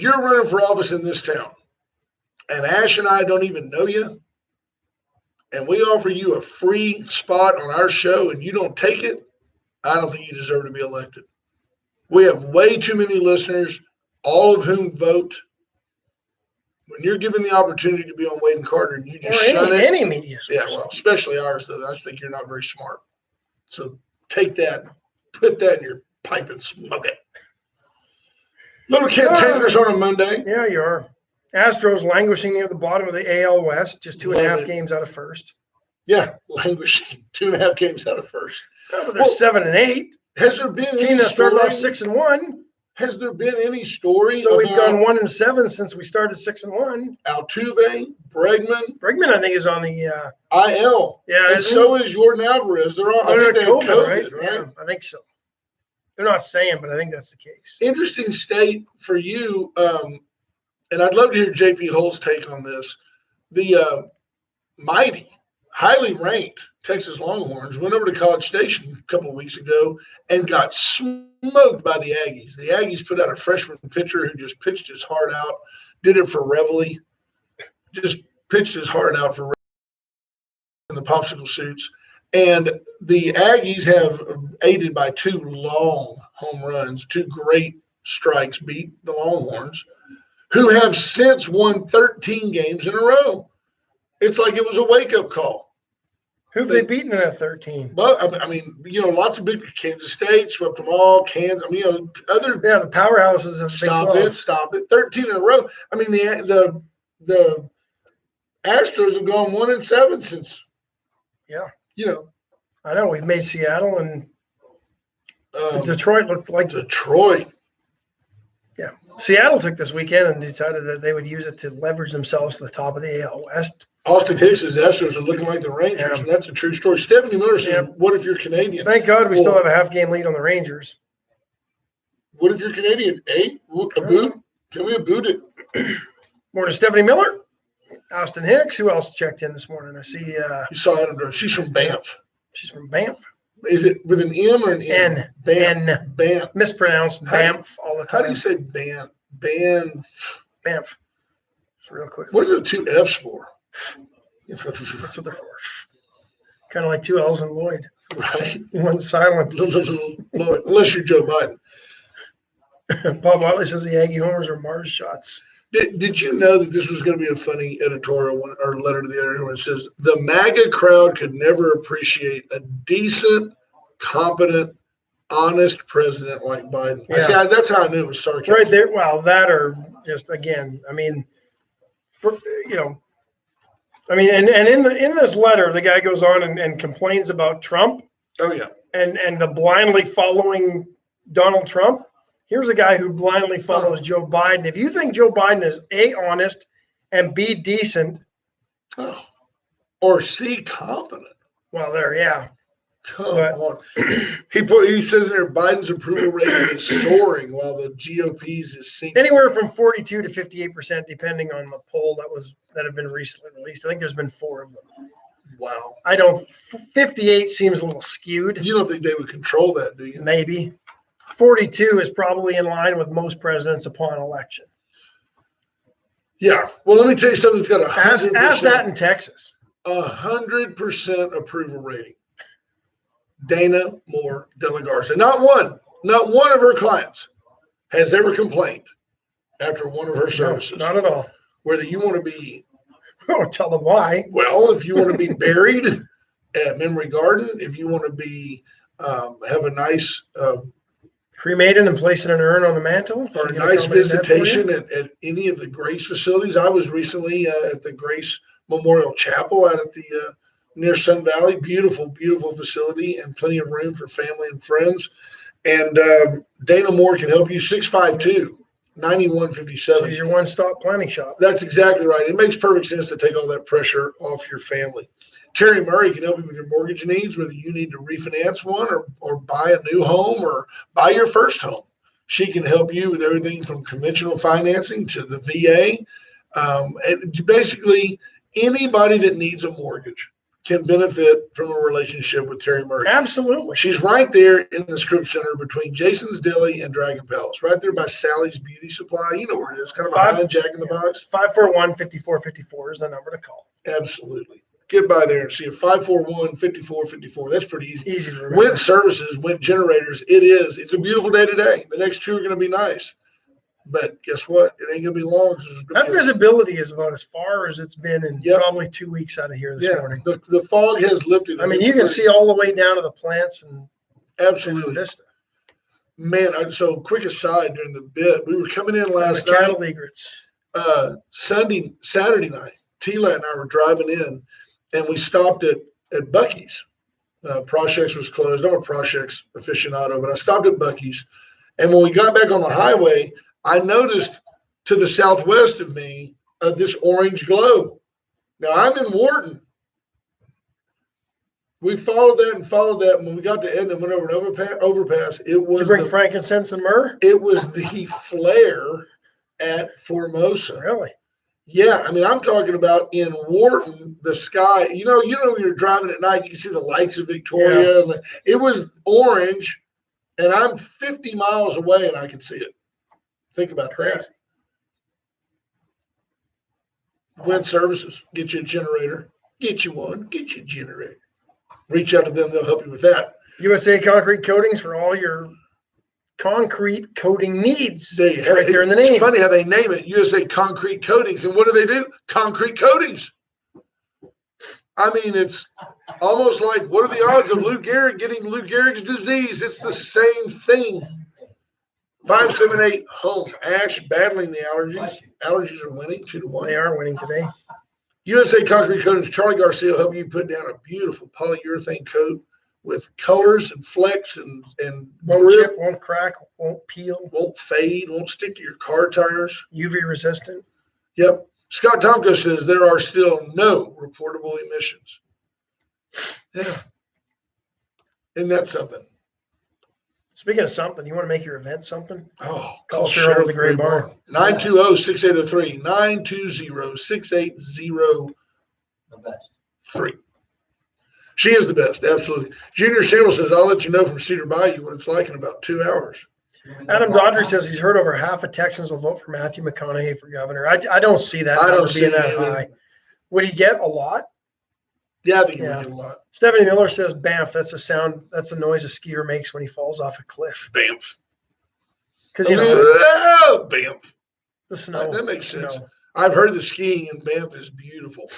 you're running for office in this town, and Ash and I don't even know you, and we offer you a free spot on our show and you don't take it, I don't think you deserve to be elected. We have way too many listeners, all of whom vote. When you're given the opportunity to be on Wade and Carter and you just shun it. Any media source. Yeah, well, especially ours, though. I just think you're not very smart. So take that and put that in your pipe and smoke it. Little cantankerous on a Monday. Yeah, you are. Astros languishing near the bottom of the AL West, just 2.5 Love it. games out of first. Yeah, languishing. 2.5 games out of first. Oh, but they're 7-8. Has there been Team any that started off story? 6-1. Has there been any story So we've about gone 1-7 since we started 6-1. Altuve, Bregman, Bregman, I think, is on the IL? yeah. And isn't so is Jordan Alvarez. They're all, I they're think they had COVID, right? COVID, right? Yeah, I think so. They're not saying, but I think that's the case. Interesting state for you. And I'd love to hear JP Hull's take on this. The mighty, highly ranked Texas Longhorns went over to College Station a couple of weeks ago and got smoked by the Aggies. The Aggies put out a freshman pitcher who just pitched his heart out, did it for Reveille, just pitched his heart out for in the popsicle suits. And the Aggies have, aided by 2 long home runs, 2 great strikes, beat the Longhorns, who have since won 13 games in a row. It's like it was a wake-up call. Who've they beaten in that 13? But, I mean, lots of big – Kansas State swept them all. Kansas – other – Yeah, the powerhouses of Big 12. Stop it. 13 in a row. I mean, the Astros have gone 1-7 since – Yeah. I know. We've made Seattle and Detroit looked like Detroit. Yeah. Seattle took this weekend and decided that they would use it to leverage themselves to the top of the AL West. Austin Hicks' Astros are looking like the Rangers, and that's a true story. Stephanie Miller says, what if you're Canadian? Thank God we still have a half-game lead on the Rangers. What if you're Canadian? A boot? Tell me a boot it. Morning, Stephanie Miller. Austin Hicks. Who else checked in this morning? I see. You saw Adam Durant. She's from Banff. She's from Banff. Is it with an M or an N? N. Banff. Banff. Mispronounced Banff all the time. How do you say Banff? Banff. Banff. Just real quick. What are the 2 F's for? That's what they're for. Kind of like 2 L's in Lloyd. Right. One's silent. Unless you're Joe Biden. Bob Watley says the Aggie homers are Mars shots. Did you know that this was going to be a funny editorial or letter to the editor when it says the MAGA crowd could never appreciate a decent, competent, honest president like Biden? Yeah. That's how I knew it was sarcasm. Right there. Well, that or just again, I mean, and in this letter, the guy goes on and complains about Trump. Oh yeah. And the blindly following Donald Trump. Here's a guy who blindly follows Joe Biden. If you think Joe Biden is A, honest, and B, decent. Or C, competent. Well, there, yeah. Come on. He says there Biden's approval rating is soaring while the GOP's is sinking. Anywhere from 42 to 58%, depending on the poll that have been recently released. I think there's been 4 of them. Wow. 58 seems a little skewed. You don't think they would control that, do you? Maybe. 42 is probably in line with most presidents upon election. Yeah. Well, let me tell you something that's got a 100%. Ask that in Texas. 100% approval rating. Dana Moore de la Garza. Not one of her clients has ever complained after one of her services. No, not at all. Whether you want to be. Oh, tell them why. Well, if you want to be buried at Memory Garden, if you want to be have a nice Cremate it and place it in an urn on the mantle. Or a She's gonna nice come and do that for you. visitation at any of the Grace facilities. I was recently at the Grace Memorial Chapel out at the near Sun Valley. Beautiful, beautiful facility and plenty of room for family and friends. And Dana Moore can help you. 652-9157. She's your one-stop planning shop. That's exactly right. It makes perfect sense to take all that pressure off your family. Terry Murray can help you with your mortgage needs, whether you need to refinance one or buy a new home or buy your first home. She can help you with everything from conventional financing to the VA. And basically, anybody that needs a mortgage can benefit from a relationship with Terry Murray. Absolutely. She's right there in the strip center between Jason's Deli and Dragon Palace, right there by Sally's Beauty Supply. You know where it is, kind of behind Jack in the Box. 541-5454 is the number to call. Absolutely. Get by there and see it. 541-5454. That's pretty easy. Easy to remember. Went Services, Went Generators. It's a beautiful day today. The next two are going to be nice. But guess what? It ain't going to be long. That visibility is about as far as it's been in probably 2 weeks out of here this morning. The fog has lifted. I mean, you can see all the way down to the plants and absolutely vista. Man, so quick aside during the bit, we were coming in last night. Cattle egrets. Saturday night, Tila and I were driving in, and we stopped at Buc-ee's. Proshex was closed. I'm a Proshex aficionado, but I stopped at Buc-ee's. And when we got back on the highway, I noticed to the southwest of me this orange glow. Now, I'm in Wharton. We followed that. And when we got to Edna and went over an overpass, it was. Did you bring frankincense and myrrh? It was the flare at Formosa. Really? Yeah, I mean, I'm talking about in Wharton, the sky. You know, when you're driving at night, you can see the lights of Victoria. Yeah. It was orange, and I'm 50 miles away, and I could see it. Think about that. Went Services, get you a generator. Get you one. Get you a generator. Reach out to them; they'll help you with that. USA Concrete Coatings for all your concrete coating needs. It's right there in the name. It's funny how they name it USA Concrete Coatings. And what do? Concrete coatings. I mean, it's almost like, what are the odds of Lou Gehrig getting Lou Gehrig's disease? It's the same thing. 578 home. Ash battling the allergies. Allergies are winning 2-1. They are winning today. USA Concrete Coatings. Charlie Garcia will help you put down a beautiful polyurethane coat with colors and flecks and won't chip, won't crack, won't peel, won't fade, won't stick to your car tires. UV resistant. Yep. Scott Tomko says there are still no reportable emissions. Yeah. Isn't that something? Speaking of something, you want to make your event something? Oh, call Cheryl at the Gray Barn. 920-6803. 920-680-3. She is the best, absolutely. Junior Samuel says, I'll let you know from Cedar Bayou what it's like in about 2 hours. Adam Dodger says he's heard over half of Texans will vote for Matthew McConaughey for governor. I don't see that number being that high. Would he get a lot? Yeah, I think he would get a lot. Stephanie Miller says, Banff, that's the noise a skier makes when he falls off a cliff. Banff. Because, Banff. The snow. That makes sense. I've heard the skiing in Banff is beautiful.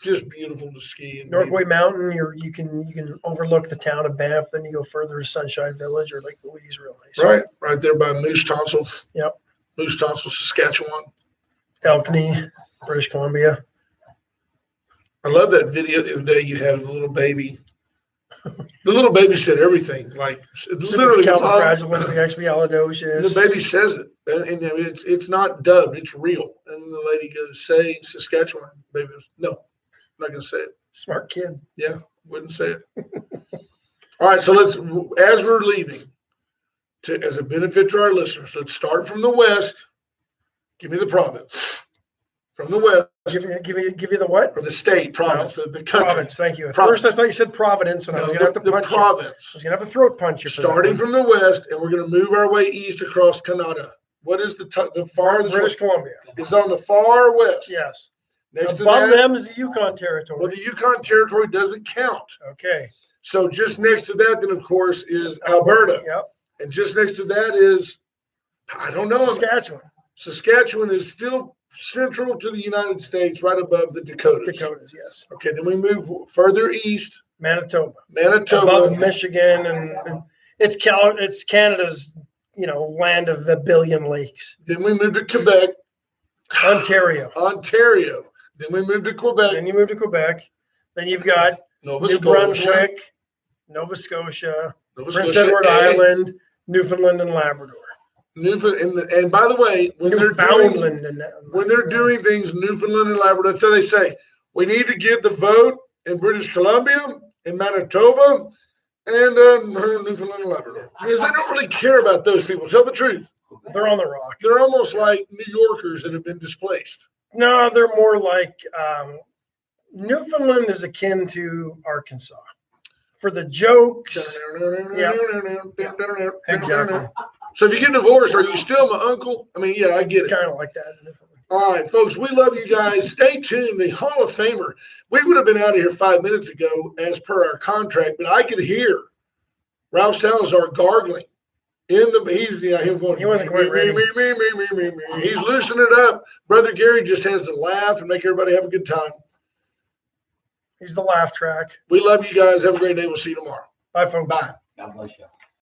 Just beautiful to ski. Northway Mountain, you can overlook the town of Banff. Then you go further to Sunshine Village or Lake Louise, real nice. Right there by Moose Tonsil. Yep. Moose Tonsil, Saskatchewan. Elkney, British Columbia. I love that video the other day you had of the little baby. The little baby said everything. Like literally, califragilisticexpialidocious. The baby says it, and it's not dubbed; it's real. And the lady goes, "Say Saskatchewan." Baby goes, "No, I'm not going to say it." Smart kid. Yeah, wouldn't say it. All right, so let's, as we're leaving, as a benefit to our listeners, let's start from the west. Give me the province. From the west. Give you the what? Or the state, province, the country. Province, thank you. At first I thought you said Providence, and I was going to have to punch you. Province. I was going to have to throat punch you. Starting from the west, and we're going to move our way east across Canada. What is the farthest? British Columbia. It's on the far west. Yes. Next above to that, them is the Yukon Territory. Well, the Yukon Territory doesn't count. Okay. So just next to that, then, of course, is Alberta. Yep. And just next to that is, I don't know. Saskatchewan. Saskatchewan is still central to the United States, right above the Dakotas. Dakotas, yes. Okay, then we move further east. Manitoba. Manitoba. Above Michigan, and it's Canada's land of the billion lakes. Then we moved to Quebec, Ontario. Ontario. Then we moved to Quebec, Then you move to Quebec. Then you've got Nova New Scotia, Brunswick, Nova Scotia, Nova Prince Scotia, Edward and Island, Newfoundland and Labrador. Newfoundland. And by the way, when they're doing things, Newfoundland and Labrador, that's how they say, we need to get the vote in British Columbia, in Manitoba, and Newfoundland and Labrador. Because they don't really care about those people. Tell the truth. They're on the rock. They're almost like New Yorkers that have been displaced. No, they're more like Newfoundland is akin to Arkansas for the jokes. Exactly. So if you get divorced, are you still my uncle? I mean, yeah, I get It's it. kind of like that. All right, folks, we love you guys. Stay tuned. The Hall of Famer. We would have been out of here 5 minutes ago as per our contract, but I could hear Ralph Salazar gargling. Him going. He wasn't quite ready. He's loosening it up. Brother Gary just has to laugh and make everybody have a good time. He's the laugh track. We love you guys. Have a great day. We'll see you tomorrow. Bye, folks. Bye. God bless you.